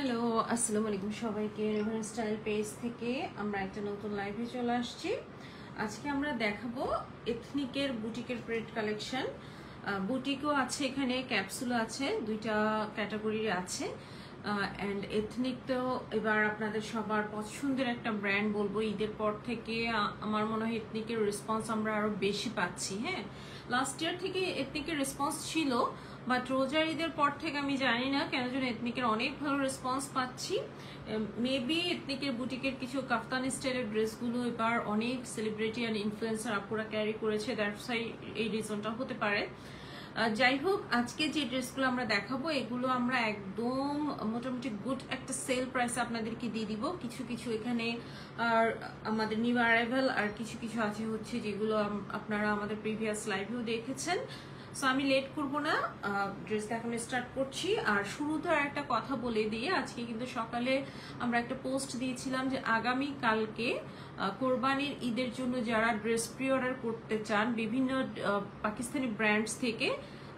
Hello, আসসালামু আলাইকুম সবাইকে। রেভারেন্স স্টাইল পেজ থেকে আমরা একটা নতুন লাইভে চলে আসছি। আজকে আমরা দেখাবো এথনিকের বুটিকের প্রিন্ট কালেকশন। বুটিকও আছে, এখানে ক্যাপসুলও আছে, দুইটা ক্যাটাগরির আছে। অ্যান্ড এথনিক তো এবার আপনাদের সবার পছন্দের একটা ব্র্যান্ড বলবো। ঈদের পর থেকে আমার মনে হয় এথনিকের রেসপন্স আমরা আরো বেশি পাচ্ছি। হ্যাঁ, লাস্ট ইয়ার থেকে এথনিকের রেসপন্স ছিল, বাট রোজার ঈদের পর থেকে আমি জানি না কেন যেন এথনিকের অনেক ভালো রেসপন্স পাচ্ছি। মেবি এথনিকের বুটিকের কিছু কাফতানি স্টাইলের ড্রেসগুলো এবার অনেক সেলিব্রিটি অ্যান্ড ইনফ্লুয়েন্সার আপুরা ক্যারি করেছে, দ্যাটস ওয়াই এই রিজনটা হতে পারে। যাই হোক, আজকে যে ড্রেসগুলো আমরা দেখাবো এগুলো আমরা একদম মোটামুটি গুড একটা সেল প্রাইসে আপনাদেরকে দিয়ে দিব। কিছু কিছু এখানে আর আমাদের নিউ অ্যারাইভাল, আর কিছু কিছু আছে হচ্ছে যেগুলো আপনারা আমাদের প্রিভিয়াস লাইভেও দেখেছেন। সো আমি লেট করবো না, ড্রেস দেখানো স্টার্ট করছি। আর শুরুতে একটা কথা বলে দিয়ে, আজকে কিন্তু সকালে আমরা একটা পোস্ট দিয়েছিলাম যে আগামী কালকে কোরবানির ঈদের জন্য যারা ড্রেস প্রি অর্ডার করতে চান বিভিন্ন পাকিস্তানি ব্র্যান্ডস থেকে,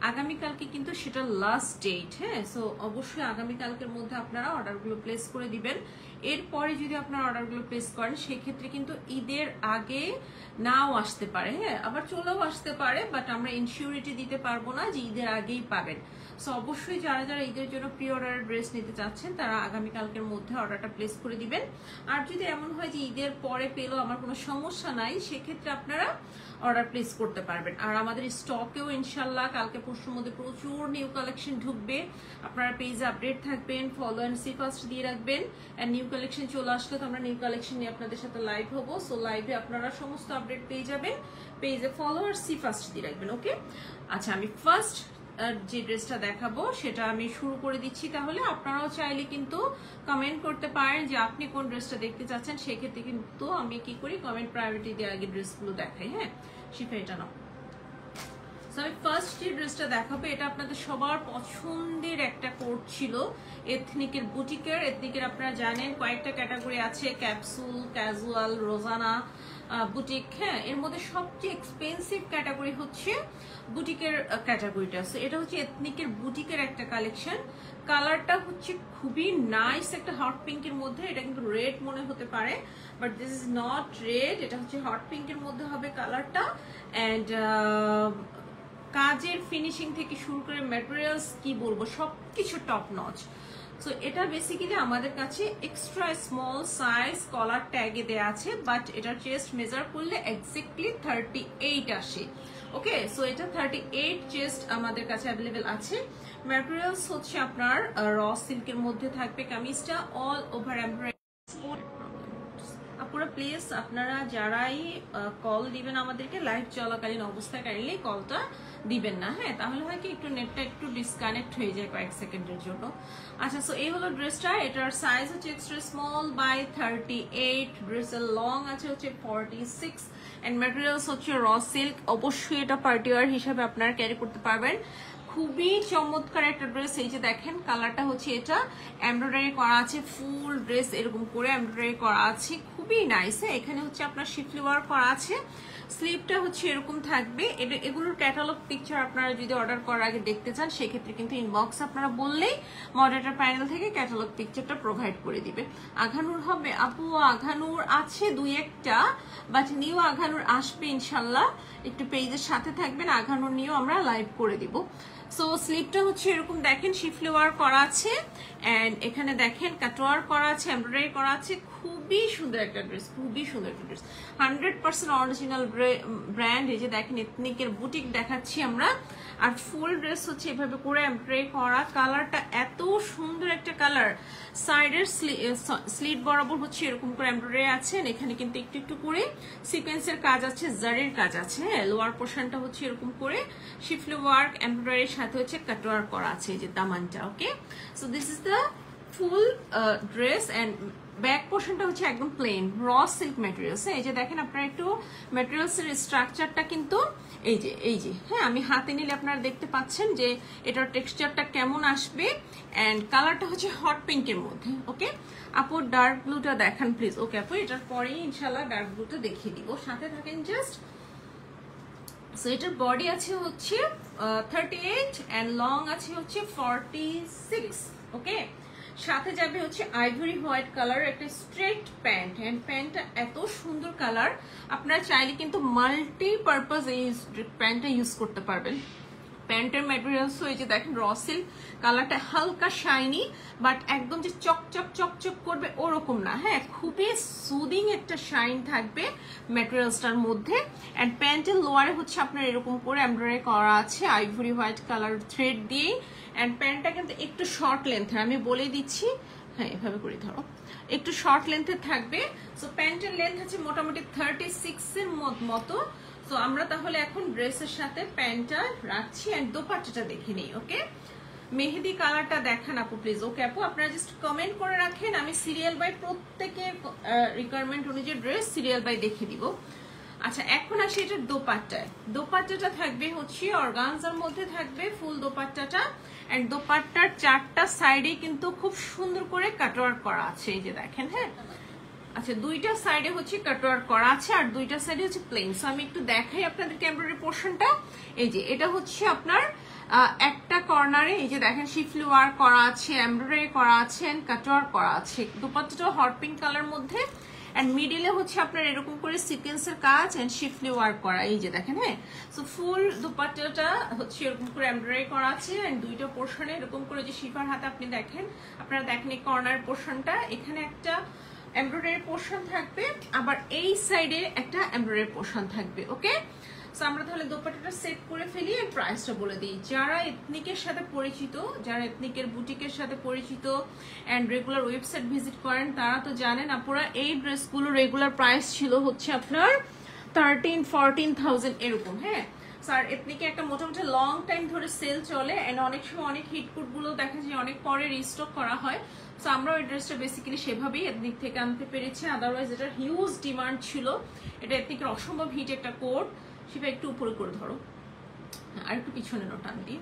আগামীকালকে কিন্তু সেটা লাস্ট ডেট। হ্যাঁ, সো অবশ্যই আগামীকালকের মধ্যে আপনারা অর্ডারগুলো প্লেস করে দিবেন। এরপরে যদি আপনারা অর্ডারগুলো প্লেস করেন সেক্ষেত্রে কিন্তু ঈদের আগে নাও আসতে পারে, হ্যাঁ আবার চলেও আসতে পারে, বাট আমরা ইনসিউরিটি দিতে পারবো না যে ঈদের আগেই পাবেন। সো অবশ্যই যারা যারা ঈদের জন্য প্রি অর্ডার ড্রেস নিতে চাচ্ছেন তারা আগামীকালকের মধ্যে অর্ডারটা প্লেস করে দিবেন। আর যদি এমন হয় যে ঈদের পরে পেলেও আমার কোনো সমস্যা নাই, সেক্ষেত্রে আপনারা অর্ডার প্লেস করতে পারবেন। আর আমাদের স্টকেও ইনশাল্লাহ কালকে পরশুর মধ্যে প্রচুর নিউ কালেকশন ঢুকবে। আপনারা পেজে আপডেট থাকবেন, ফলো অ্যান্ড সি ফার্স্ট দিয়ে রাখবেন। অ্যান্ড নিউ কালেকশন চলে আসলে তো আমরা নিউ কালেকশন নিয়ে আপনাদের সাথে লাইভ হবো। সো লাইভে আপনারা সমস্ত আপডেট পেয়ে যাবেন, পেজে ফলো আর সি ফার্স্ট দিয়ে রাখবেন। ওকে, আচ্ছা আমি ফার্স্ট যে ড্রেসটা দেখাবো সেটা আমি শুরু করে দিচ্ছি। তাহলে আপনারাও চাইলে কিন্তু কমেন্ট করতে পারেন যে আপনি কোন ড্রেসটা দেখতে চাচ্ছেন। সেক্ষেত্রে কিন্তু আমি কি করি, কমেন্ট প্রায়োরিটি দিয়ে আগে ড্রেসগুলো দেখাই। হ্যাঁ, শিখা এটা নাও। আমি ফার্স্ট যে ড্রেসটা দেখাবো এটা আপনাদের সবার পছন্দের একটা কোট ছিল এথনিকের বুটিকের। এথনিকের আপনারা জানেন কয়েকটা ক্যাটাগরি আছে, ক্যাপসুল, ক্যাজুয়াল, রোজানা, বুটিক। হ্যাঁ, এর মধ্যে সবচেয়ে এক্সপেন্সিভ ক্যাটাগরি হচ্ছে বুটিকের ক্যাটাগরিটা। সো এটা হচ্ছে এথনিকের বুটিকের একটা কালেকশন। কালারটা হচ্ছে খুবই নাইস, একটা হট পিঙ্কের মধ্যে। এটা কিন্তু রেড মনে হতে পারে, but this is not red, এটা হচ্ছে হট পিঙ্কের মধ্যে হবে কালারটা। অ্যান্ড কাজের ফিনিশিং থেকে শুরু করে ম্যাটেরিয়ালস কি বলবো সবকিছু টপ নচ। সো এটা বেসিক্যালি আমাদের কাছে এক্সট্রা স্মল সাইজ কলার ট্যাগে দেওয়া আছে, বাট এটার চেস্ট মেজার করলে এক্স্যাক্টলি 38 আসে। ওকে, সো এটা 38 চেস্ট আমাদের কাছে অ্যাভেলেবেল আছে। ম্যাটেরিয়ালস হচ্ছে আপনার র সিল্কের মধ্যে থাকবে কামিজটা, অল ওভার এমব্রয়ডারি। আপুরা প্লিজ আপনারা যারাই কল দিবেন আমাদেরকে লাইভ চলাকালীন অবস্থায় কাইন্ডলি কলটা দিবেন না। হ্যাঁ, তাহলে হয় কি একটু নেটটা একটু ডিসকানেক্ট হয়ে যায় কয়েক সেকেন্ডের জন্য। আচ্ছা, সো এই হলো ড্রেসটা। এটার সাইজ হচ্ছে এক্সট্রা স্মল বাই 38, ড্রেসের লং আছে হচ্ছে 46, এন্ড ম্যাটেরিয়ালস হচ্ছে র সিল্ক। অবশ্যই এটা পার্টি ওয়্যার হিসাবে আপনারা ক্যারি করতে পারবেন। খুবই চমৎকার একটা ড্রেস। এই যে দেখেন কালারটা হচ্ছে এটা এমব্রয়ডারি করা আছে, ফুল ড্রেস এরকম করে এমব্রয়ডারি করা আছে, খুবই নাইস। এখানে হচ্ছে আপনার শিফলি ওয়ার্ক করা আছে, স্লিভটা হচ্ছে এরকম থাকবে। এগুলোর ক্যাটালগ পিকচার আপনারা যদি অর্ডার করার আগে দেখতে চান সেক্ষেত্রে কিন্তু ইনবক্স আপনারা বললেই মডারেটর প্যানেল থেকে ক্যাটালগ পিকচারটা প্রোভাইড করে দিবে। আঘানুর হবে আপু, আঘানুর আছে দুই একটা, বাট নিউ আঘানুর আসবে ইনশাল্লাহ। একটু পেজের সাথে থাকবেন, আঘানুর নিয়েও আমরা লাইভ করে দিব। সো স্লিভটা হচ্ছে এরকম দেখেন শিফলি ওয়ার্ক করা আছে, এন্ড এখানে দেখেন কাটওয়ার করা আছে, এমব্রয়ডারি করা আছে। খুবই সুন্দর একটা ড্রেস, খুবই সুন্দর একটা ড্রেস, 100% অরিজিনাল ব্র্যান্ড। এই যে দেখেন এথনিকের বুটিক দেখাচ্ছি আমরা। আর ফুল ড্রেস হচ্ছে এভাবে করে এমব্রয়ডারি করা, কালারটা এত সুন্দর একটা কালার। সাইডের স্লিভ বরাবর হচ্ছে এরকম করে এমব্রয়ডারি আছে, এখানে কিন্তু একটু একটু করে সিকোয়েন্সের কাজ আছে, জারির কাজ আছে। হ্যাঁ, লোয়ার পোর্শনটা হচ্ছে এরকম করে শিফলি ওয়ার্ক এমব্রয়ডারির সাথে হচ্ছে কাটওয়ার করা আছে, এই যে দামানটা। Okay, so this is the full dress. And back পোর্শনটা হচ্ছে একদম প্লেন র সিল্ক ম্যাটেরিয়ালস। এই যে দেখেন আপনারা একটু ম্যাটেরিয়ালস এর স্ট্রাকচারটা কিন্তু এই যে হ্যাঁ আমি হাতে নিলে আপনারা দেখতে পাচ্ছেন যে এটার টেক্সচারটা কেমন আসবে। এন্ড কালারটা হচ্ছে হট পিঙ্কের মধ্যে। ওকে আপু, ডার্ক ব্লুটা দেখান প্লিজ। ওকে আপু, এটার পরেই ইনশাল্লাহ ডার্ক ব্লুটা দেখিয়ে দিব, সাথে থাকেন জাস্ট। সো এটার বডি আছে হচ্ছে 38 এন্ড লং আছে হচ্ছে 46। ওকে, সাথে যাবে হচ্ছে আইভরি হোয়াইট কালার একটা স্ট্রেট প্যান্ট, এন্ড প্যান্টটা এত সুন্দর কালার, আপনারা চাইলে কিন্তু মাল্টি পারপাস এই প্যান্টটা ইউজ করতে পারবেন। প্যান্টের ম্যাটেরিয়ালস এই যে দেখেন র সিল্ক, কালারটা হালকা শাইনি, বাট একদম যে চকচক চকচক করবে ওরকম না, হ্যাঁ, খুবই সুদিং একটা শাইন থাকবে ম্যাটেরিয়ালসটার মধ্যে। অ্যান্ড প্যান্টের লোয়ারে হচ্ছে আপনার এরকম করে এমব্রয়ডারি করা আছে আইভরি হোয়াইট কালার থ্রেড দিয়ে। অ্যান্ড প্যান্টটা কিন্তু একটু শর্ট লেন্থের, আমি বলে দিচ্ছি, হ্যাঁ এভাবে করে ধরো, একটু শর্ট লেন্থের থাকবে। সো প্যান্টের লেন্থ আছে মোটামুটি 36 এর মতো। তো আমরা তাহলে এখন ড্রেসের সাথে প্যান্টটা রাখছি, এন্ড দোপাট্টাটা দেখে নিই। ওকে, মেহেদি কালারটা দেখান আপু প্লিজ। ওকে আপু, আপনারা জাস্ট কমেন্ট করে রাখেন, আমি সিরিয়াল বাই প্রত্যেকের রিকোয়ারমেন্ট অনুযায়ী ড্রেস সিরিয়াল বাই দেখে দিব। আচ্ছা, এখন আসি এটার দোপাট্টায়। দোপাট্টাটা থাকবে হচ্ছে অর্গানজার মধ্যে থাকবে ফুল দোপাট্টাটা, এন্ড দোপাট্টার চারটা সাইডে কিন্তু খুব সুন্দর করে কাটওয়ার্ক করা আছে, এই যে দেখেন। হ্যাঁ, আচ্ছা, দুইটা সাইডে হচ্ছে কাটওয়ার্ক করা আছে আর দুইটা সাইডে হচ্ছে প্লেন। সো আমি একটু দেখাই আপনাদেরকে এমব্রয়ডারি পোর্শনটা। এই যে এটা হচ্ছে আপনার একটা কর্নারে এই যে দেখেন শিফলি ওয়ার্ক করা আছে, এমব্রয়ডারি করা আছে, এন্ড কাটওয়ার্ক করা আছে। দুপাট্টাটা হট পিঙ্ক কালার মধ্যে, এন্ড মিডিলে হচ্ছে আপনার এরকম করে সিকোয়েন্সের কাজ এন্ড শিফলি ওয়ার্ক করা, এই যে দেখেন। হ্যাঁ, সো ফুল দুপাট্টাটা হচ্ছে এরকম করে এমব্রয়ডারি করা আছে, এন্ড দুইটা পোর্শনে এরকম করে যে শিফার হাতে আপনি দেখেন, আপনারা দেখেন এই কর্নার পোর্শনটা, এখানে একটা এমব্রয়ডারি পোর্শন থাকবে, আবার এই সাইডে একটা এমব্রয়ডারি পোর্শন থাকবে। ওকে, সো আমরা তাহলে দোপাট্টাটা সেট করে ফেলি আর প্রাইসটা বলে দিই। যারা এথনিকের সাথে পরিচিত, যারা এথনিকের বুটিকের সাথে পরিচিত এন্ড রেগুলার ওয়েবসাইট ভিজিট করেন, তারা তো জানেন আপুরা এই ড্রেসগুলো রেগুলার প্রাইস ছিল হচ্ছে আপনার 13-14,000 এরকম। হ্যাঁ, স্যার এথনিকে একটা মোটামুটি লং টাইম ধরে সেল চলে, এন্ড অনেক সময় অনেক হিটকুট গুলো দেখা যায় অনেক পরে রিস্টক করা হয়। সো আমরা ওই ড্রেসটা বেসিক্যালি সেভাবেই এথনিক থেকে আনতে পেরেছি, আদারওয়াইজ এটার হিউজ ডিমান্ড ছিল। এটা এথনিকের অসম্ভব হিট একটা কোট, সেটা একটু উপরে করে ধরো আর একটু পিছনে টান দিয়ে।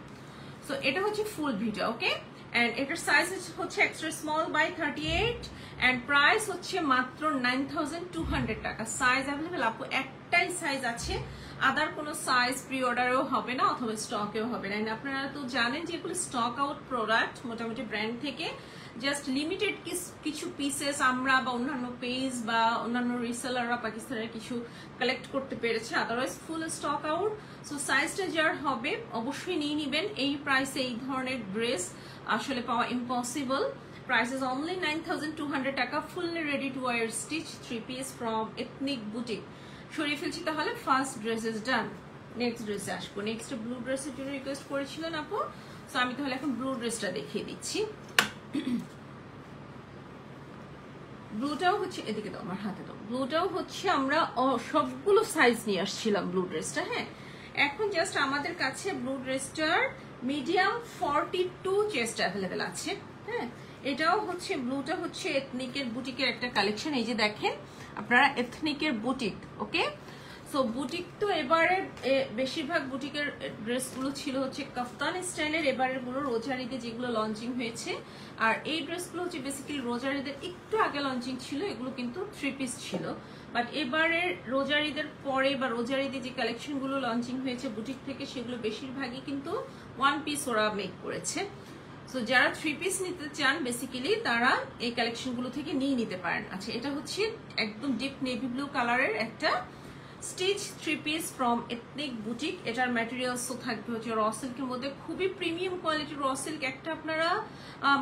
সো এটা হচ্ছে ফুল ভিটা। ওকে, এন্ড এটার সাইজ হচ্ছে extra small by 38, and price হচ্ছে মাত্র 9,200 টাকা। সাইজ অ্যাভেলেবেল আপু একটাই সাইজ আছে, আদার কোনো সাইজ প্রি অর্ডারেও হবে না অথবা স্টকেও হবে না। আপনারা তো জানেন যে এগুলো স্টক আউট প্রোডাক্ট মোটামুটি ব্র্যান্ড থেকে, জাস্ট লিমিটেড কিছু পিসেস আমরা বা অন্যান্য পেজ বা অন্যান্য রিসেলাররা পাকিস্তানের কিছু কালেক্ট করতে পেরেছে, আদারওয়াইজ ফুল স্টক আউট। সো সাইজটা যার হবে অবশ্যই নিয়ে নেবেন। এই প্রাইসে এই ধরনের ড্রেস আসলে পাওয়া ইম্পসিবল। প্রাইস ইজ অনলি 9,200 টাকা, fully ready to wear stitch 3 piece from ethnic boutique. সরিয়ে ফেলছি তাহলে, first dress is done. Next ড্রেসে আসবো। নেক্সট ব্লু ড্রেসের জন্য রিকোয়েস্ট করেছিলেন আপু, সো আমি তাহলে এখন ব্লু ড্রেসটা দেখিয়ে দিচ্ছি। ব্লুটাও হচ্ছে এদিকে দাও, আমার হাতে দাও। ব্লুটাও হচ্ছে আমরা সবগুলো সাইজ নিয়ে আসছিলাম ব্লু ড্রেসটা। হ্যাঁ, এখন জাস্ট আমাদের কাছে ব্লু ড্রেসটার মিডিয়াম 42 চেস্ট অ্যাভেলেবেল আছে। হ্যাঁ, এটাও হচ্ছে ব্লুটা হচ্ছে এথনিকের বুটিকের একটা কালেকশন, এই যে দেখেন আপনারা এথনিকের বুটিক। ওকে, সো বুটিক তো এবারে বেশিরভাগ বুটিকের ড্রেসগুলো ছিল হচ্ছে কাফতান স্টাইলের, এবারের গুলো রোজারিতে যেগুলো লঞ্চিং হয়েছে। আর এই ড্রেসগুলো হচ্ছে বেসিক্যালি রোজারিদের একটু আগে লঞ্চিং ছিল, এগুলো কিন্তু 3 পিস ছিল। বাট এবারের রোজারিদের পরে বা রোজারিতে যে কালেকশনগুলো লঞ্চিং হয়েছে বুটিক থেকে, সেগুলো বেশিরভাগই কিন্তু 1 পিস ওরা মেক করেছে। সো যারা 3 পিস নিতে চান বেসিক্যালি তারা এই কালেকশনগুলো থেকে নিয়ে নিতে পারেন। আচ্ছা, এটা হচ্ছে একদম ডিপ নেভি ব্লু কালারের একটা stitch 3 piece from ethnic boutique. এটার ম্যাটেরিয়ালসও থাকবে হচ্ছে র সিল্কের মধ্যে, খুবই প্রিমিয়াম কোয়ালিটির র সিল্ক। একটা আপনারা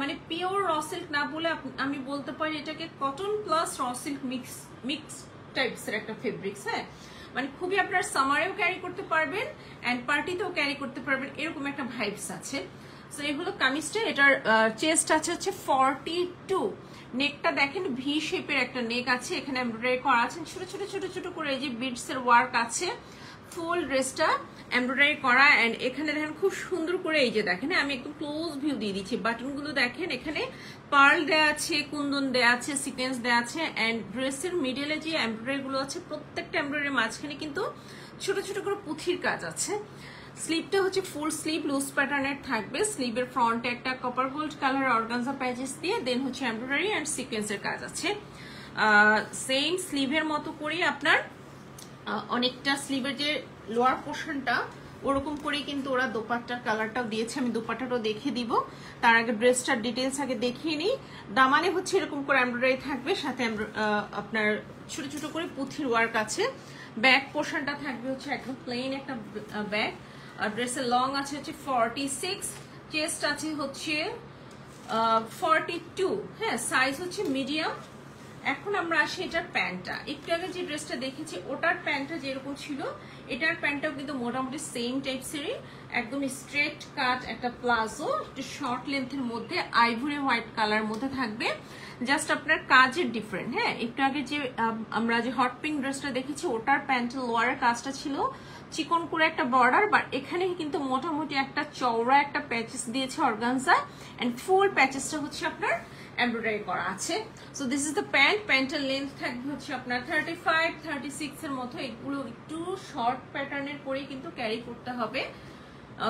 মানে পিওর র সিল্ক না বলে আমি বলতে পারি এটাকে cotton plus raw silk mix টাইপসের একটা ফেব্রিক্স। হ্যাঁ, মানে খুবই আপনার সামারেও ক্যারি করতে পারবেন এন্ড পার্টিতেও ক্যারি করতে পারবেন, এরকম একটা ভাইবস আছে। সো এগুলো কামিজটা, এটার চেস্ট আছে হচ্ছে 42। নেকটা দেখেন ভি শেপের একটা নেক আছে, এখানে এমব্রয়ডারি করা আছে ছোট ছোট ছোট ছোট করে, এই যে বিডস এর ওয়ার্ক আছে। ফুল ড্রেসটা এমব্রয়ডারি করা, এন্ড এখানে দেখেন খুব সুন্দর করে, এই যে দেখেন আমি একটু ক্লোজ ভিউ দিয়ে দিচ্ছি, বাটনগুলো দেখেন এখানে পার্ল দেয়া আছে, কুন্দন দেয়া আছে, সিকোয়েন্স দেয়া আছে, এন্ড ড্রেসের মিডলে যে এমব্রয়ডারি গুলো আছে প্রত্যেকটা এমব্রয়ডারির মাঝখানে কিন্তু ছোট ছোট করে পুঁথির কাজ আছে। স্লিভটা হচ্ছে ফুল স্লিভ লুজ প্যাটার্নের থাকবে, স্লিভের ফ্রন্টে একটা copper gold colour organza patches দিয়ে দেন হচ্ছে এমব্রয়ডারি এন্ড সিকোয়েন্সের কাজ আছে। সেম স্লিভের মতো করে আপনার অনেকটা স্লিভের যে লোয়ার পোর্শনটা ওরকম করেই কিন্তু ওরা দোপাট্টার কালারটাও দিয়েছে। আমি দোপাট্টাটাও দেখিয়ে দিব, তার আগে ড্রেসটার ডিটেলস আগে দেখিয়ে নিই। দামানে হচ্ছে এরকম করে এমব্রয়ডারি থাকবে, সাথে আপনার ছোট ছোট করে পুঁথির ওয়ার্ক আছে। ব্যাক পোর্শনটা থাকবে হচ্ছে একদম প্লেন একটা ব্যাক। ড্রেসের লং আছে হচ্ছে 46, চেস্ট আছে হচ্ছে 42, হ্যাঁ, সাইজ হচ্ছে মিডিয়াম। এখন আমরা আসি এটার প্যান্টটা। একটু আগে যে ড্রেসটা দেখেছি ওটার প্যান্টটা যেরকম ছিল, এটার প্যান্টটাও কিন্তু মোটামুটি সেম টাইপসেরই, একদম স্ট্রেট কাট একটা প্লাজো, একটু শর্ট লেন্থের মধ্যে আইভরি হোয়াইট কালার মধ্যে থাকবে। জাস্ট আপনার কাজের ডিফারেন্ট, হ্যাঁ। একটু আগে যে আমরা যে হট পিঙ্ক ড্রেসটা দেখেছি ওটার প্যান্টের লোয়ারের কাজটা ছিল চিকন করে একটা বর্ডার, বাট এখানে কিন্তু মোটামুটি একটা চওড়া একটা প্যাচেস দিয়েছে অর্গানজা, এন্ড ফুল প্যাচেসটা হচ্ছে আপনার এমব্রয়ডারি করা আছে। So this is the pant. প্যান্টের লেন্থ থাকবে হচ্ছে আপনার 35, 36 এর মতো। এগুলো একটু শর্ট প্যাটার্নের করেই কিন্তু ক্যারি করতে হবে।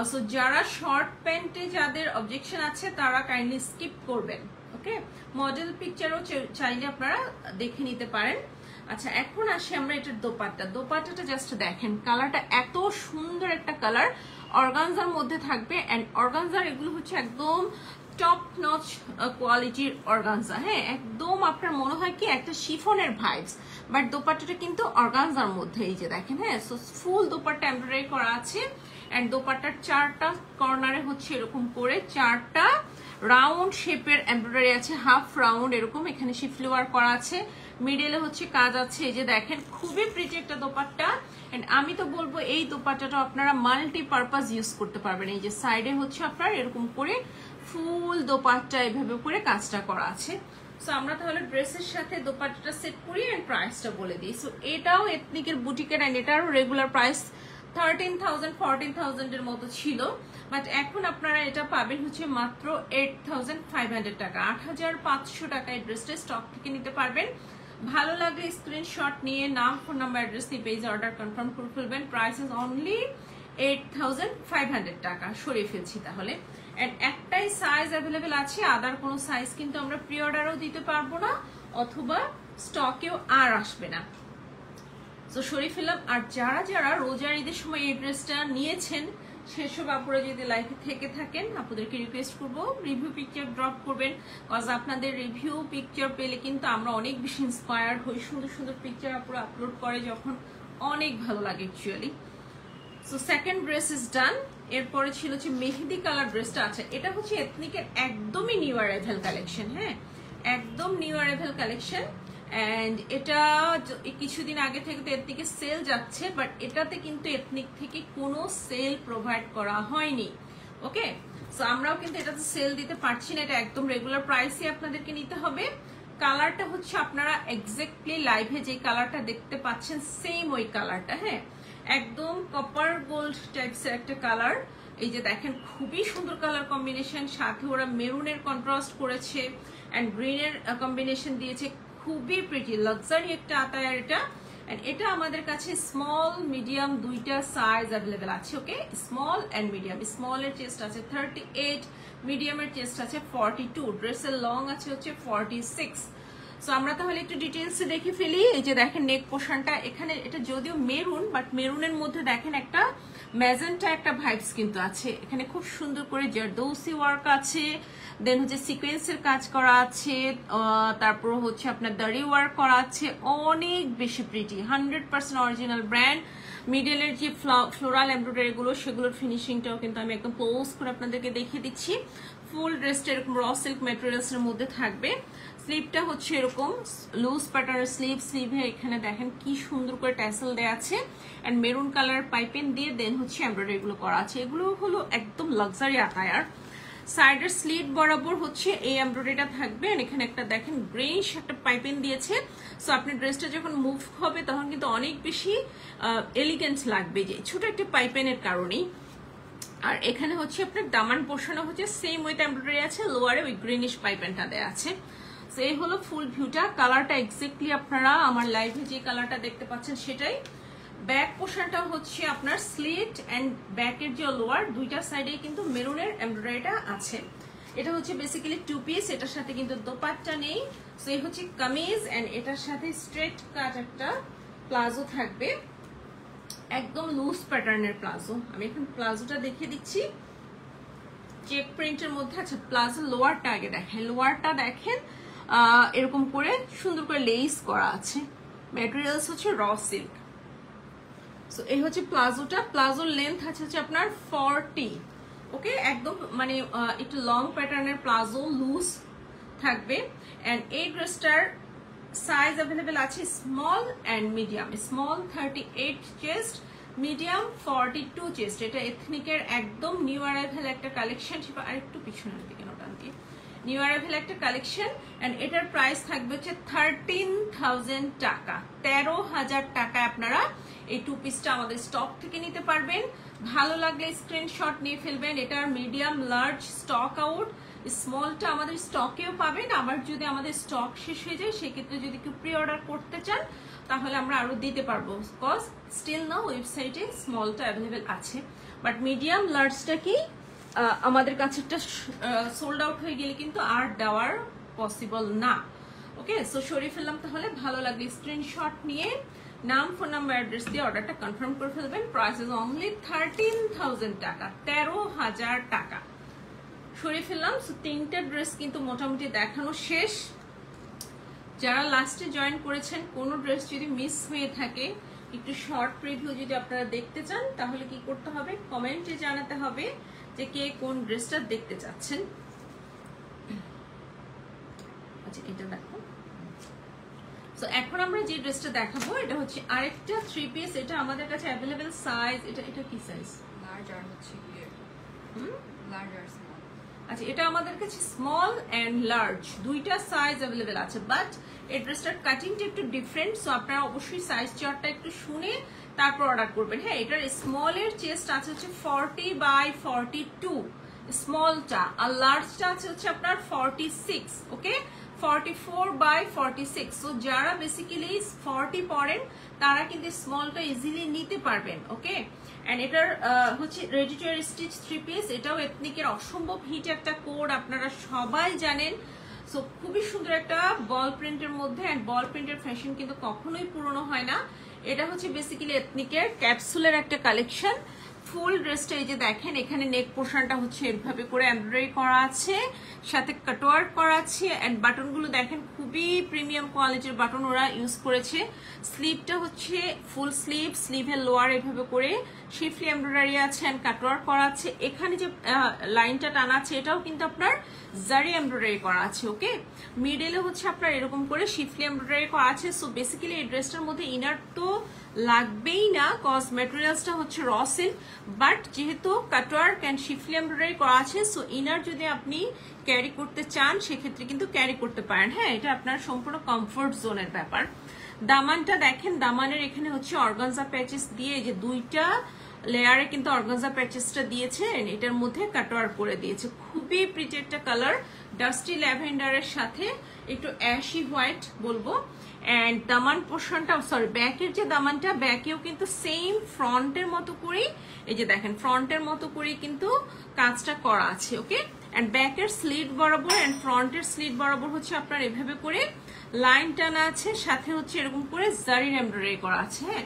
সো যারা শর্ট প্যান্টে যাদের অবজেকশন আছে তারা কাইন্ডলি স্কিপ করবেন, ওকে। মডেল পিকচারও চাইলে আপনারা দেখে নিতে পারেন। আচ্ছা, এখন আসি আমরা এটার দোপাট্টা। দোপাট্টাটা জাস্ট দেখেন, কালারটা এত সুন্দর একটা কালার, অর্গানজার মধ্যে থাকবে। এন্ড অর্গানজার এগুলো হচ্ছে একদম টপ নচ কোয়ালিটির অর্গানজা, হ্যাঁ। একদম আপনার মনে হয় কি একটা শিফনের ভাইবস, বাট দোপাট্টাটা কিন্তু অর্গানজার মধ্যে, এই যে দেখেন, হ্যাঁ। সো ফুল দোপাট্টা এমব্রয়ডারি করা আছে। এন্ড দোপাট্টার চারটা কর্নারে হচ্ছে এরকম করে চারটা রাউন্ড শেপের এমব্রয়ডারি আছে, হাফ রাউন্ড এরকম। এখানে শিফলি ওয়ার্ক করা আছে, মিডলে হচ্ছে কাজ আছে, এই যে দেখেন, খুবই প্রিটি একটা দোপাট্টা। এন্ড আমি তো বলবো এই দোপাট্টাটা আপনারা মাল্টি পারপাস ইউজ করতে পারবেন। এই যে সাইডে হচ্ছে আপনার এরকম করে ফুল দোপাট্টা এভাবে করে কাজটা করা আছে। সো আমরা তাহলে ড্রেসের সাথে দোপাট্টাটা সেট করি এন্ড প্রাইসটা বলে দিই। সো এটাও এথনিকের বুটিকের, এন্ড এটারও রেগুলার প্রাইস 13,000 14,000 এর মতো ছিল, বাট এখন আপনারা এটা পাবেন হচ্ছে মাত্র 8,500 টাকা। 8,500 টাকায় ড্রেসটা স্টক থেকে নিতে পারবেন। ভালো লাগলে স্ক্রিনশট নিয়ে নাম, ফোন নাম্বার, অ্যাড্রেস দিয়ে পেজে অর্ডার কনফার্ম করে ফেলবেন। প্রাইস ইজ অনলি 8,500 টাকা। সরিয়ে ফেলছি তাহলে। এন্ড একটাই সাইজ অ্যাভেলেবেল আছে, আদার কোনো সাইজ কিন্তু আমরা প্রি অর্ডারও দিতে পারবো না, অথবা স্টকেও আর আসবে না। তো সরিয়ে ফেললাম। আর যারা যারা রোজার ঈদের সময় এই ড্রেসটা নিয়েছেন সেসব আপুরা যদি লাইভে থেকে থাকেন, আপনাদেরকে রিকোয়েস্ট করবো রিভিউ পিকচার ড্রপ করবেন, কজ আপনাদের রিভিউ পিকচার পেলে কিন্তু আমরা অনেক বেশি ইন্সপায়ার হই। সুন্দর সুন্দর পিকচার আপুরা আপলোড করে যখন, অনেক ভালো লাগে actually. So second dress is ডান। এরপরে ছিল হচ্ছে মেহেদি কালার ড্রেসটা আছে। এটা হচ্ছে এথনিকের একদমই নিউ অ্যারাইভাল কালেকশন, হ্যাঁ, একদম নিউ অ্যারাইভাল কালেকশন। এন্ড এটা কিছুদিন আগে থেকে তো এথনিকে সেল যাচ্ছে, বাট এটাতে কিন্তু এথনিক থেকে কোনো সেল প্রোভাইড করা হয়নি, ওকে। সো আমরাও কিন্তু এটাতে সেল দিতে পারছি না, এটা একদম রেগুলার প্রাইসে আপনাদেরকে নিতে হবে। কালারটা হচ্ছে আপনারা এক্স্যাক্টলি লাইভে যে কালারটা দেখতে পাচ্ছেন সেম ওই কালারটা, হ্যাঁ, একদম কপার গোল্ড টাইপসের একটা কালার। এই যে দেখেন, খুবই সুন্দর কালার কম্বিনেশন, সাথে ওরা মেরুনের কন্ট্রাস্ট করেছে এন্ড গ্রিনের কম্বিনেশন দিয়েছে, খুবই প্রিটি লাক্সারি একটা আতায়ার এটা। এন্ড এটা আমাদের কাছে স্মল মিডিয়াম দুইটা সাইজ অ্যাভেলেবেল আছে, okay. Small and medium. Small এর চেস্ট আছে 38, মিডিয়ামের চেস্ট আছে 42, ড্রেসের লং আছে হচ্ছে 46। সো আমরা তাহলে একটু ডিটেলসে দেখে ফেলি। এই যে দেখেন নেক পোর্শনটা, এখানে এটা যদিও মেরুন, বাট মেরুনের মধ্যে দেখেন একটা ম্যাজেন্টা একটা ভাইবস কিন্তু আছে। এখানে খুব সুন্দর করে জারদৌসি ওয়ার্ক আছে, দেন হচ্ছে সিকোয়েন্সের কাজ করা আছে, তারপর হচ্ছে আপনার দাড়ি ওয়ার্ক করা আছে, অনেক বেশি প্রিটি, 100% অরিজিনাল ব্র্যান্ড। মিডলের যে ফ্লোরাল এমব্রয়ডারি গুলো সেগুলোর ফিনিশিংটাও কিন্তু আমি একদম ক্লোজ করে আপনাদেরকে দেখিয়ে দিচ্ছি। ফুল ড্রেসটা এরকম র সিল্ক ম্যাটেরিয়ালস এর মধ্যে থাকবে। স্লিভটা হচ্ছে এরকম লুজ প্যাটার্নের স্লিভ। স্লিভে এখানে দেখেন কি সুন্দর করে ট্যাসেল দেওয়া আছে, এন্ড মেরুন কালার পাইপেন দিয়ে দেন হচ্ছে এমব্রয়ডারি গুলো করা আছে। এগুলো হলো একদম লাক্সারি আতায়ার। সাইডের স্লিট বরাবর হচ্ছে এই এমব্রয়ডারিটা থাকবে, এখানে একটা দেখেন গ্রেইশ একটা পাইপিং দিয়েছে। সো আপনি ড্রেসটা যখন মুভ হবে তখন কিন্তু অনেক বেশি এলিগেন্ট লাগবে, যে ছোট একটা পাইপেনের কারণেই। আর এখানে হচ্ছে আপনার দামান পোর্শনও হচ্ছে সেম ওয়েট এমব্রয়ডারি আছে, লোয়ারে ওই গ্রিনিশ পাইপেনটা দেওয়া আছে। সো এই হলো ফুল ভিউটা। কালারটা এক্স্যাক্টলি আপনারা আমার লাইভে যে কালারটা দেখতে পাচ্ছেন সেটাই। ব্যাক পোর্শনটা হচ্ছে আপনার স্লিট এন্ড ব্যাকের যে লোয়ার দুইটা সাইডে কিন্তু মেরুনের এমব্রয়ডারিটা আছে। এটা হচ্ছে বেসিক্যালি টু পিস, এটার সাথে কিন্তু দোপাট্টা নেই। সো এই হচ্ছে কামিজ, এন্ড এটার সাথে স্ট্রেট কাট একটা প্লাজো থাকবে। একদম লুজ প্যাটার্নের প্লাজো। আমি এখন প্লাজোটা দেখিয়ে দিচ্ছি চেক প্রিন্টের মধ্যে। আচ্ছা প্লাজো লোয়ারটা আগে দেখেন, লোয়ারটা দেখেন এরকম করে সুন্দর করে লেস করা আছে, ম্যাটেরিয়ালস হচ্ছে র সিল্ক। সো এই হচ্ছে প্লাজোটা, প্লাজোর লেন্থ আছে হচ্ছে আপনার 40। ওকে, একদম মানে একটু লং প্যাটার্নের প্লাজো, লুজ থাকবে। এন্ড এই ড্রেসটার সাইজ অ্যাভেলেবেল আছে small and medium. Small 38 chest, medium 42 chest. এটা এথনিকের একদম নিউ অ্যারাইভেল একটা কালেকশন, সেটা আরেকটু পিছনের দিকে নোটান দিয়ে, নিউ অ্যারাইভেল একটা কালেকশন। এন্ড এটার প্রাইস থাকবে হচ্ছে 13,000 টাকা। 13,000 টাকায় আপনারা এই টু পিসটা আমাদের স্টক থেকে নিতে পারবেন। ভালো লাগলে স্ক্রিনশট নিয়ে ফেলবেন। এটার মিডিয়াম লার্জ স্টক আউট, স্মলটা আমাদের স্টকেও পাবেন। আবার যদি আমাদের স্টক শেষ হয়ে যায় সেক্ষেত্রে যদি কেউ প্রি অর্ডার করতে চান তাহলে আমরা আরো দিতে পারবো, বিকজ স্টিল নাও ওয়েবসাইটে স্মলটা অ্যাভেলেবেল আছে। বাট মিডিয়াম লার্জটা কি আমাদের কাছে একটা সোল্ড আউট হয়ে গেলে কিন্তু আর দেওয়ার পসিবল না। ওকে, সো সরিয়ে ফেললাম। তাহলে ভালো লাগলে স্ক্রিনশট নিয়ে নাম, ফোন নাম্বার, অ্যাড্রেস দিয়ে অর্ডারটা কনফার্ম করে ফেলবেন। প্রাইস ইজ অনলি 13,000 টাকা, 13,000 টাকা। সরিয়ে ফেললাম। সো তিনটা ড্রেস কিন্তু মোটামুটি দেখানো শেষ। যারা লাস্টে জয়েন করেছেন কোনো ড্রেস যদি মিস হয়ে থাকে, একটু শর্ট প্রিভিউ যদি আপনারা দেখতে চান তাহলে কি করতে হবে, কমেন্টে জানাতে হবে যে কে কোন ড্রেসটা দেখতে চাচ্ছেন। আচ্ছা এটা দেখো। সো এখন আমরা যে ড্রেসটা দেখাবো এটা হচ্ছে আরেকটা থ্রি পিস। এটা আমাদের কাছে অ্যাভেলেবেল সাইজ, এটা কি সাইজ? লার্জ আর হচ্ছে লার্জ আর স্মল। আচ্ছা এটা আমাদের কাছে স্মল এন্ড লার্জ দুইটা সাইজ অ্যাভেলেবেল আছে, বাট এই ড্রেসটার কাটিংটা একটু ডিফারেন্ট। সো আপনারা অবশ্যই সাইজ চার্টটা একটু শুনে তারপর অর্ডার করবেন। হ্যাঁ, এটার স্মলের চেস্ট আছে হচ্ছে 40/42 স্মলটা, আর লার্জটা আছে হচ্ছে আপনার 46। ওকে, 44/46। সো যারা বেসিক্যালি 40 পরেন তারা কিন্তু স্মলটা ইজিলি নিতে পারবেন। ওকে, এন্ড এটার হচ্ছে ready to wire stitch three piece. এটাও এথনিকের অসম্ভব হিট একটা কোড, আপনারা সবাই জানেন। সো খুবই সুন্দর একটা বল প্রিন্টের মধ্যে, এন্ড বল প্রিন্টের ফ্যাশন কিন্তু কখনোই পুরনো হয় না। এটা হচ্ছে বেসিক্যালি এথনিকের ক্যাপসুলের একটা কালেকশন। ফুল ড্রেসটা এই যে দেখেন, এখানে নেক পোর্শনটা হচ্ছে এভাবে করে এমব্রয়ডারি করা আছে, সাথে কাটওয়ার্ক করা আছে। এন্ড বাটনগুলো দেখেন খুবই প্রিমিয়াম কোয়ালিটির বাটন ওরা ইউজ করেছে। স্লিভটা হচ্ছে ফুল স্লিভ, স্লিভের লোয়ার এভাবে করে শিফলি এমব্রয়ডারি আছে এন্ড কাটওয়ার্ক করা আছে। এখানে যে লাইনটা টানা আছে এটাও কিন্তু আপনার জারি এমব্রয়ডারি করা আছে। ওকে, মিডলে হচ্ছে আপনার এরকম করে শিফলি এমব্রয়ডারি করা আছে। সো বেসিক্যালি এই ড্রেসটার মধ্যে ইনার তো লাগবেই না, কজ ম্যাটেরিয়ালসটা হচ্ছে র সিল্ক, বাট যেহেতু কাটওয়ার্ক এন্ড শিফলি এমব্রয়ডারি করা আছে সো ইনার যদি আপনি ক্যারি করতে চান সেক্ষেত্রে কিন্তু ক্যারি করতে পারেন। হ্যাঁ, এটা আপনার সম্পূর্ণ কমফোর্ট জোনের ব্যাপার। দামানটা দেখেন, দামানের এখানে হচ্ছে অর্গানজা প্যাচেস দিয়ে যে দুইটা লেয়ারে কিন্তু অর্গানজা প্যাচেসটা দিয়েছে, এটার মধ্যে কাটওয়ার্ক করে দিয়েছে। খুবই প্রিটি একটা কালার, ডাস্টি ল্যাভেন্ডারের সাথে একটু অ্যাশি হোয়াইট বলবো। এন্ড দামান পোর্শনটা, সরি ব্যাকের যে দামানটা, ব্যাকেও কিন্তু সেম ফ্রন্টের মতো করেই এই যে দেখেন ফ্রন্টের মতো করেই কিন্তু কাজটা করা আছে। ওকে, এন্ড ব্যাকের স্লিট বরাবর এন্ড ফ্রন্টের স্লিট বরাবর হচ্ছে আপনার এভাবে করে লাইন টানা আছে, সাথে হচ্ছে এরকম করে জারির এমব্রয়ডারি করা আছে। হ্যাঁ,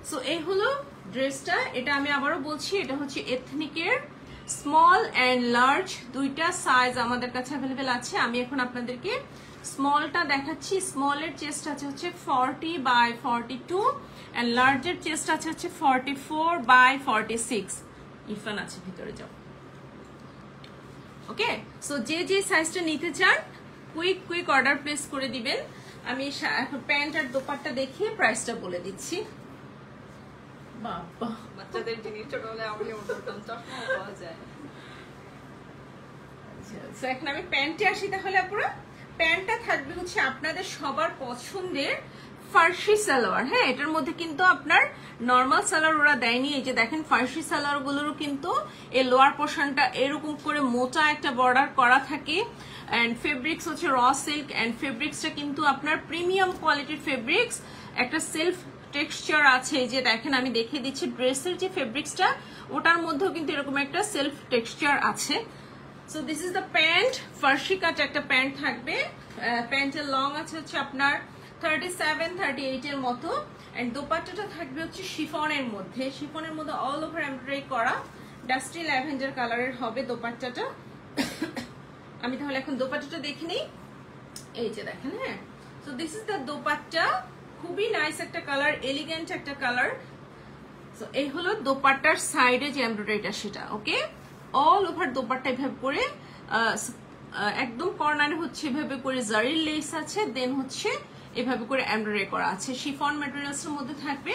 সো এই হলো ড্রেসটা। এটা আমি আবারও বলছি, এটা হচ্ছে এথনিকের স্মল এন্ড লার্জ দুইটা সাইজ আমাদের কাছে অ্যাভেলেবেল আছে। আমি এখন আপনাদেরকে স্মলটা দেখাচ্ছি। স্মলের চেস্ট আছে হচ্ছে 40/42 এন্ড লার্জের চেস্ট আছে হচ্ছে 44/46। ইরফান আছে ভিতরে, যাও। ওকে, সো যে যে সাইজটা নিতে চান কুইক অর্ডার প্লেস করে দিবেন। আমি এখন প্যান্ট আর দোপাট্টা দেখিয়ে প্রাইসটা বলে দিচ্ছি। বাবা, বাচ্চাদের জিনিস ছোট হলে আমি ওরকম চশমা পাওয়া যায়। আচ্ছা, এখন আমি প্যান্টে আসি। তাহলে আপনারা প্যান্টটা থাকবে হচ্ছে আপনাদের সবার পছন্দের ফার্সি সালোয়ার। হ্যাঁ, এটার মধ্যে কিন্তু আপনার নর্মাল সালোয়ার ওরা দেয়নি। এই যে দেখেন ফার্সি সালোয়ার গুলোরও কিন্তু এই লোয়ার পোর্শনটা এরকম করে মোটা একটা বর্ডার করা থাকে। এন্ড ফেব্রিক্স হচ্ছে র সিল্ক, এন্ড ফেব্রিক্সটা কিন্তু আপনার প্রিমিয়াম কোয়ালিটির ফেব্রিক্স, একটা সেলফ টেক্সচার আছে। এই যে দেখেন আমি দেখিয়ে দিচ্ছি ড্রেসের যে ফেব্রিক্সটা ওটার মধ্যেও কিন্তু এরকম একটা সেলফ টেক্সচার আছে। So this is the pant, ফার্সি কাট একটা প্যান্ট থাকবে। প্যান্টের লং আছে হচ্ছে আপনার 37-38 এর মতো। এন্ড দোপাট্টাটা থাকবে হচ্ছে শিফনের মধ্যে অল ওভার এমব্রয়ডারি করা ডাস্টি ল্যাভেন্ডার কালারের হবে দোপাট্টাটা। আমি তাহলে এখন দোপাট্টাটা দেখে নিই। এই যে দেখেন, হ্যাঁ, so this is the dupatta. খুবই নাইস একটা কালার, এলিগেন্ট একটা কালার। সো এই হলো দোপাট্টার সাইডে যে এমব্রয়ডারিটা সেটা। ওকে, অল ওভার দোপাট্টা এভাবে করে একদম কর্নারে হচ্ছে এভাবে করে জারির লেস আছে, দেন হচ্ছে এভাবে করে এমব্রয়ডারি করা আছে। শিফন ম্যাটেরিয়ালস এর মধ্যে থাকবে।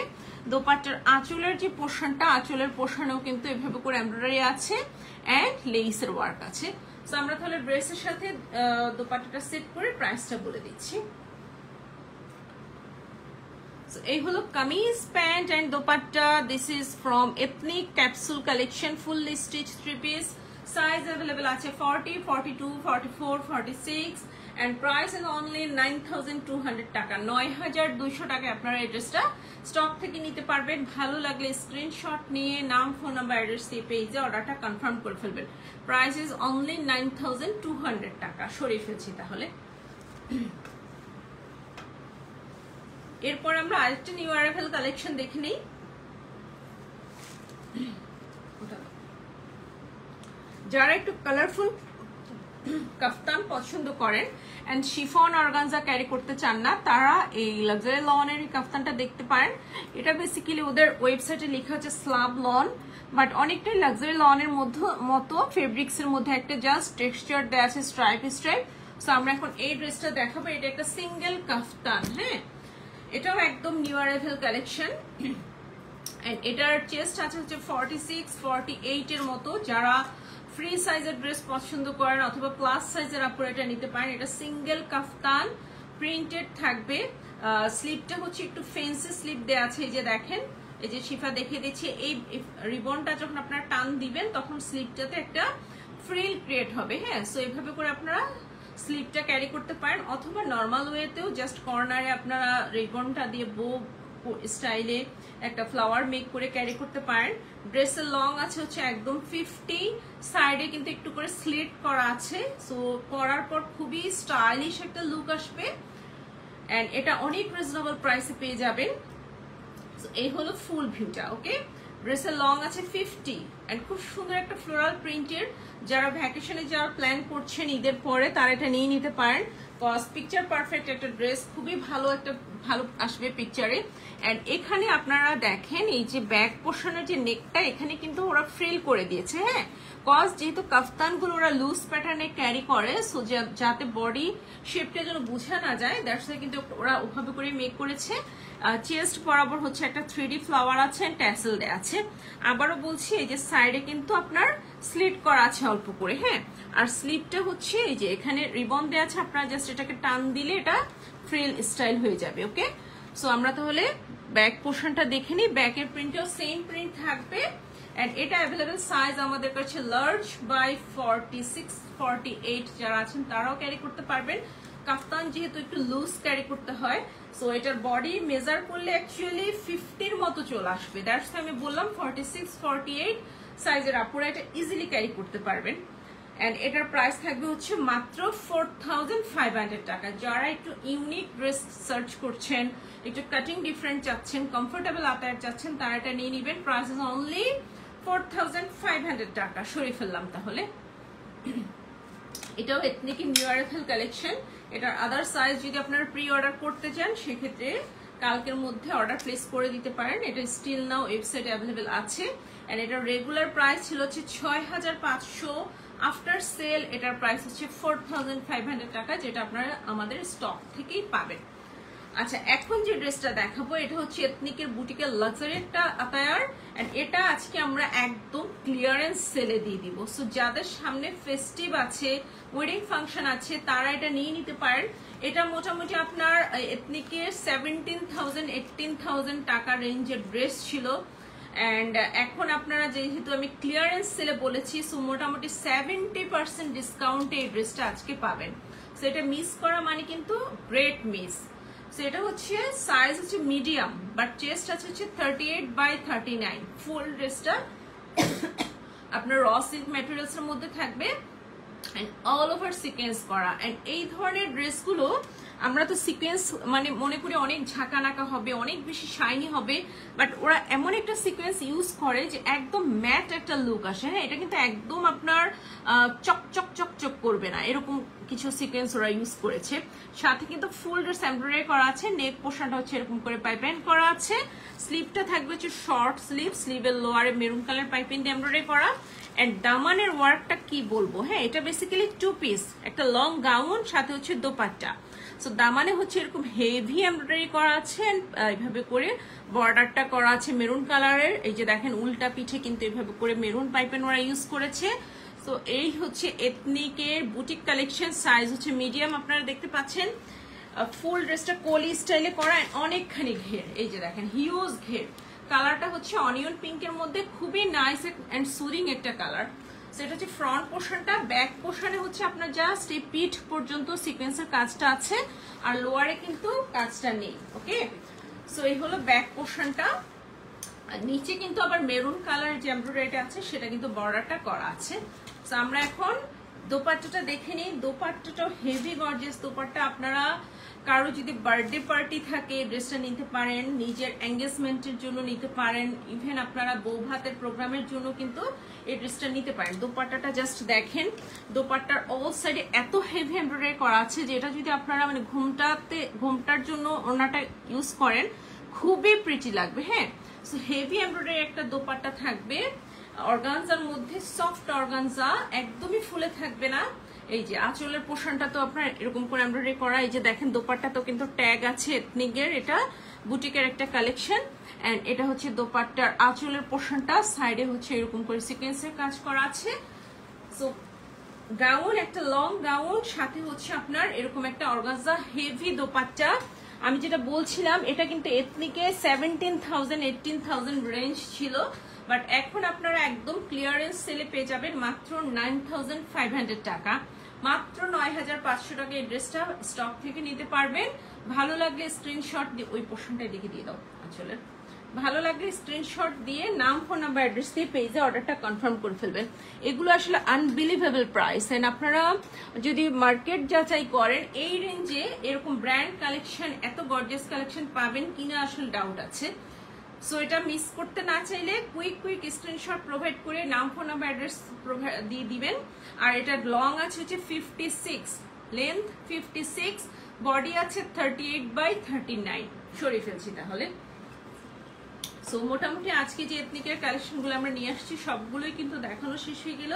দোপাট্টার আঁচলের যে পোর্শনটা, আঁচলের পোর্শনেও কিন্তু এভাবে করে এমব্রয়ডারি আছে এন্ড লেসের ওয়ার্ক আছে। সো আমরা তাহলে ড্রেসের সাথে দোপাট্টাটা সেট করে প্রাইসটা বলে দিচ্ছি। So, এই হলো kameez, pant and dupatta. This is from ethnic capsule collection, fully stitch 3 piece. Size available আছে 40, 42, 44, 46 এন্ড প্রাইস ইজ অনলি 9200 টাকা। 9200 টাকায় আপনারা এই ড্রেসটা স্টক থেকে নিতে পারবেন। ভালো লাগলে স্ক্রিনশট নিয়ে নাম, ফোন নাম্বার, অ্যাড্রেস দিয়ে পেজে অর্ডারটা কনফার্ম করে ফেলবেন। প্রাইস ইজ অনলি 9200 টাকা। সরিয়ে ফেলছি তাহলে। এরপর আমরা আরেকটা নিউ অ্যারাইভাল কালেকশন দেখে নিই। যারা একটু কালারফুল কাফতান পছন্দ করেন এন্ড শিফন অর্গানজা ক্যারি করতে চান না, তারা এই লাক্সারি লনের কাফতানটা দেখতে পারেন। এটা বেসিক্যালি ওদের ওয়েবসাইটে লেখা হচ্ছে স্লাব লন, বাট অনেকটাই লাক্সারি লনের মতো ফেব্রিক্স এর মধ্যে একটা জাস্ট টেক্সচার দেওয়া আছে স্ট্রাইপ। সো আমরা এখন এই ড্রেসটা দেখাবো। এটা একটা সিঙ্গেল কাফতান, হ্যাঁ, এটাও একদম নিউ অ্যারাইভাল কালেকশন। এন্ড এটার চেস্ট আছে হচ্ছে 46, 48 এর মতো। যারা ফ্রি সাইজের ড্রেস পছন্দ করেন অথবা প্লাস সাইজের আপনারা এটা নিতে পারেন। এটা সিঙ্গেল কাফতান, প্রিন্টেড থাকবে। স্লিপটা হচ্ছে একটু ফেন্সি স্লিপ দেওয়া আছে। এই যে দেখেন, এই যে শিফা দেখিয়ে দিচ্ছে, এই রিবনটা যখন আপনারা টান দিবেন তখন স্লিপটাতে একটা ফ্রিল ক্রিয়েট হবে। হ্যাঁ, সো এইভাবে করে আপনারা স্লিপটা ক্যারি করতে পারেন, অথবা নর্মাল ওয়েতেও জাস্ট কর্নারে আপনারা রিবনটা দিয়ে বো স্টাইলে একটা ফ্লাওয়ার মেক করে ক্যারি করতে পারেন। ড্রেসের লং আছে হচ্ছে একদম 50, সাইডে কিন্তু একটু করে স্লিট করা আছে। সো পরার পর খুবই স্টাইলিশ একটা লুক আসবে এন্ড এটা অনেক রিজনেবল প্রাইসে পেয়ে যাবেন। সো এই হলো ফুল ভিউটা। ওকে, ড্রেসের লং আছে 50 এন্ড খুব সুন্দর একটা ফ্লোরাল প্রিন্টের। যারা ভ্যাকেশনে যাওয়ার প্ল্যান করছেন ঈদের পরে, তারা এটা নিয়ে নিতে পারেন। কজ পিকচার পারফেক্ট একটা ড্রেস, খুবই ভালো আসবে পিকচারে। এন্ড এখানে আপনারা দেখেন এই যে ব্যাক পোর্শনের যে নেকটা, এখানে কিন্তু ওরা ফ্রিল করে দিয়েছে। হ্যাঁ, কজ যেহেতু কাফতানগুলো ওরা লুজ প্যাটার্নে ক্যারি করে, সো যাতে বডি শেপটা যেন বোঝা না যায়, দ্যাটস ওয়াই কিন্তু ওরা ওভাবে করে মেক করেছে। চেস্ট বরাবর হচ্ছে একটা 3D ফ্লাওয়ার আছে, ট্যাসেল দেয়া আছে। আবারও বলছি, এই যে সাইডে কিন্তু আপনার স্লিট করা আছে অল্প করে। হ্যাঁ, আর স্লিপটা হচ্ছে এই যে এখানে রিবন দেয়া আছে, আপনারা জাস্ট এটাকে টান দিলে এটা ফ্রিল স্টাইল হয়ে যাবে। ওকে, সো আমরা তাহলে ব্যাক পোর্শনটা দেখে নিই। ব্যাকের প্রিন্টেও সেম প্রিন্ট থাকবে এন্ড এটা অ্যাভেলেবেল সাইজ আমাদের কাছে লার্জ বাই 46, 48 যারা আছেন তারাও ক্যারি করতে পারবেন। কাফতান যেহেতু একটু লুজ ক্যারি করতে হয়, সো এটার বডি মেজার করলে অ্যাকচুয়ালি 50-র মতো চলে আসবে। দ্যাটস আমি বললাম 46, 48 সাইজের আপুরা এটা ইজিলি ক্যারি করতে পারবেন। এন্ড এটার প্রাইস থাকবে হচ্ছে মাত্র 4500 টাকা। যারা একটু ইউনিক ড্রেস সার্চ করছেন, একটু কাটিং ডিফারেন্ট চাচ্ছেন, কমফোর্টেবল আতায়ার চাচ্ছেন, তারা এটা নিয়ে নিবেন। প্রাইস ইজ অনলি 4500 টাকা। সরিয়ে ফেললাম তাহলে। এটাও এথনিক নিউ অ্যারাইভাল কালেকশন। এটার আদার সাইজ যদি আপনারা প্রি অর্ডার করতে চান, সেক্ষেত্রে কালকের মধ্যে অর্ডার প্লেস করে দিতে পারেন। এটা স্টিল নাও ওয়েবসাইটে অ্যাভেলেবেল আছে। এন্ড এটার রেগুলার প্রাইস ছিল হচ্ছে 6500, আফটার সেল এটার প্রাইস হচ্ছে 4500 টাকা, যেটা আপনারা আমাদের স্টক থেকেই পাবেন। আচ্ছা, এখন যে ড্রেসটা দেখাবো এটা হচ্ছে এথনিকের বুটিকের লাক্সারি একটা আতায়ার এন্ড এটা আজকে আমরা একদম ক্লিয়ারেন্স সেলে দিয়ে দিব। সো যাদের সামনে ফেস্টিভ আছে, ওয়েডিং ফাংশন আছে, তারা এটা নিয়ে নিতে পারেন। এটা মোটামুটি আপনার এথনিকের 17,000, 18,000 টাকা রেঞ্জের ড্রেস ছিল এন্ড এখন আপনারা যেহেতু আমি ক্লিয়ারেন্স সেলে বলেছি, সো মোটামুটি 70% ডিসকাউন্টে এই ড্রেসটা আজকে পাবেন। সো এটা মিস করা মানে কিন্তু গ্রেট মিস। এটা হচ্ছে সাইজ হচ্ছে মিডিয়াম, বাট চেস্ট আছে হচ্ছে 38/39। ফুল ড্রেসটা আপনার র সিল্ক ম্যাটেরিয়ালস এর মধ্যে থাকবে এন্ড অল ওভার সিকোয়েন্স করা। এন্ড এই ধরনের ড্রেসগুলো আমরা তো সিকোয়েন্স মানে মনে করি অনেক ঝাঁকানাকা হবে, অনেক বেশি শাইনি হবে, বাট ওরা এমন একটা সিকোয়েন্স ইউজ করে যে একদম ম্যাট একটা লুক আসে। হ্যাঁ, এটা কিন্তু একদম আপনার চকচক চকচক করবে না, এরকম কিছু সিকোয়েন্স ওরা ইউজ করেছে। সাথে কিন্তু ফুল ড্রেস এমব্রয়ডারি করা আছে, নেক পোর্শনটা হচ্ছে এরকম করে পাইপিং করা আছে, স্লিভটা থাকবে হচ্ছে শর্ট স্লিভ, স্লিভের লোয়ারে মেরুন কালার পাইপিং দিয়ে এমব্রয়ডারি করা। এন্ড দামানের ওয়ার্কটা কি বলবো, হ্যাঁ এটা বেসিক্যালি 2 পিস, একটা লং গাউন সাথে হচ্ছে দোপাট্টা। সো দামানে হচ্ছে এরকম হেভি এমব্রয়ডারি করা আছে, এইভাবে করে বর্ডারটা করা আছে মেরুন কালারের। এই যে দেখেন উল্টা পিঠে কিন্তু এইভাবে করে মেরুন পাইপেন ওরা ইউজ করেছে। তো এই হচ্ছে এথনিকের বুটিক কালেকশন, সাইজ হচ্ছে মিডিয়াম, আপনারা দেখতে পাচ্ছেন। ফুল ড্রেসটা কোলি স্টাইলে করা, অনেকখানি ঘের, এই যে দেখেন হিউজ ঘের। কালারটা হচ্ছে অনিয়ন পিঙ্কের মধ্যে, খুবই নাইস এন্ড সুদিং একটা কালার। সেটা হচ্ছে ফ্রন্ট পোর্শনটা। ব্যাক পোর্শনে হচ্ছে আপনার জাস্ট এই পিঠ পর্যন্ত সিকোয়েন্সের কাজটা আছে, আর লোয়ারে কিন্তু কাজটা নেই। ওকে, সো এই হলো ব্যাক পোর্শনটা। নিচে কিন্তু আবার মেরুন কালার যে এমব্রয়ডারিটা আছে সেটা কিন্তু বর্ডারটা করা আছে। সো আমরা এখন দোপাট্টাটা দেখে নিই। দোপাট্টাটাও হেভি গর্জিয়াস দোপাট্টা। আপনারা কারো যদি বার্থডে পার্টি থাকে ড্রেসটা নিতে পারেন, নিজের এঙ্গেজমেন্টের জন্য নিতে পারেন, ইভেন আপনারা বউ ভাতের প্রোগ্রামের জন্য কিন্তু এই ড্রেসটা নিতে পারেন। দোপাট্টাটা জাস্ট দেখেন, দোপাট্টার অল সাইডে এত হেভি এমব্রয়ডারি করা আছে যে এটা যদি আপনারা মানে ঘুমটার জন্য ওনাটা ইউজ করেন খুবই প্রিটি লাগবে। হ্যাঁ, সো হেভি এমব্রয়ডারি একটা দোপাট্টা থাকবে অর্গানজার মধ্যে, সফট অর্গানজা, একদমই ফুলে থাকবে না। এই যে আঁচলের পোর্শনটা তো আপনার এরকম করে এমব্রয়ডারি করা। এই যে দেখেন দোপাট্টা তো কিন্তু ট্যাগ আছে এথনিকের, এটা বুটিকের একটা কালেকশন। এন্ড এটা হচ্ছে দোপাট্টার আঁচলের পোর্শনটা, সাইডে হচ্ছে এরকম করে সিকোয়েন্সের কাজ করা আছে। সো গাউন, একটা লং গাউন, সাথে হচ্ছে আপনার এরকম একটা অর্গানজা হেভি দোপাট্টা। আমি যেটা বলছিলাম এটা কিন্তু এথনিকে 17,000 18,000 রেঞ্জ ছিল, বাট এখন আপনারা একদম ক্লিয়ারেন্স সেলে পেয়ে যাবেন মাত্র 9,500 টাকা, মাত্র 9,500 টাকা এই ড্রেসটা স্টক থেকে নিতে পারবেন। ভালো লাগলে স্ক্রিনশট দিয়ে ওই পোর্শনটা এদিকে দিয়ে দাও, আসলে ভালো লাগলে স্ক্রিনশট দিয়ে নাম, ফোন নাম্বার, অ্যাড্রেস দিয়ে পেজে অর্ডারটা কনফার্ম করে ফেলবেন। এগুলো আসলে আনবিলিভেবল প্রাইস, এন্ড আপনারা যদি মার্কেট যাচাই করেন এই রেঞ্জে এরকম ব্র্যান্ড কালেকশন, এত গর্জিয়াস কালেকশন পাবেন কিনা আসলে ডাউট আছে। সো এটা মিস করতে না চাইলে কুইক স্ক্রিনশট প্রোভাইড করে নাম, ফোন নাম্বার, অ্যাড্রেস দিয়ে দিবেন। আর এটা লং আছে হচ্ছে 56, লেন্থ 56, বডি আছে 38/39, সরিয়ে ফেলছি তাহলে। সো মোটামুটি আজকে যে এথনিকের কালেকশনগুলো আমরা নিয়ে আসছি সবগুলোই কিন্তু দেখানো শেষ হয়ে গেল।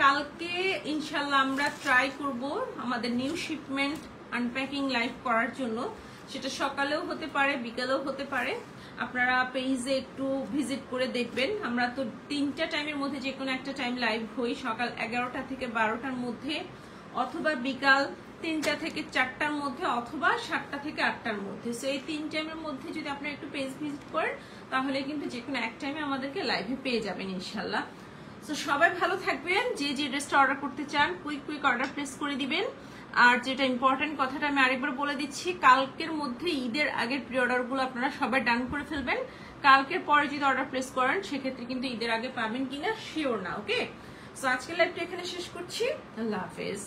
কালকে ইনশাল্লাহ আমরা ট্রাই করব আমাদের নিউ শিপমেন্ট আনপ্যাকিং লাইভ করার জন্য, সেটা সকালেও হতে পারে বিকালেও হতে পারে। আপনারা পেজে একটু ভিজিট করে দেখবেন। আমরা তো 3টা টাইমের মধ্যে যে কোনো একটা টাইম লাইভ হই, সকাল 11টা থেকে 12টার মধ্যে, অথবা বিকাল 3টা থেকে 4টার মধ্যে, অথবা 7টা থেকে 8টার মধ্যে। সো এই 3 টাইমের মধ্যে যদি আপনারা একটু পেজ ভিজিট করেন তাহলে কিন্তু যে কোনো এক টাইমে আমাদেরকে লাইভে পেয়ে যাবেন ইনশাল্লাহ। সো সবাই ভালো থাকবেন। যে ড্রেসটা অর্ডার করতে চান কুইক অর্ডার প্লেস করে দিবেন। আর যেটা ইম্পর্টেন্ট কথাটা আমি আরেকবার বলে দিচ্ছি, কালকের মধ্যে ঈদের আগের প্রি অর্ডারগুলো আপনারা সবাই ডান করে ফেলবেন। কালকের পরে যদি অর্ডার প্লেস করেন সেক্ষেত্রে কিন্তু ঈদের আগে পাবেন কিনা শিওর না। ওকে, সো আজকের লাইভটা এখানে শেষ করছি। আল্লাহ হাফেজ।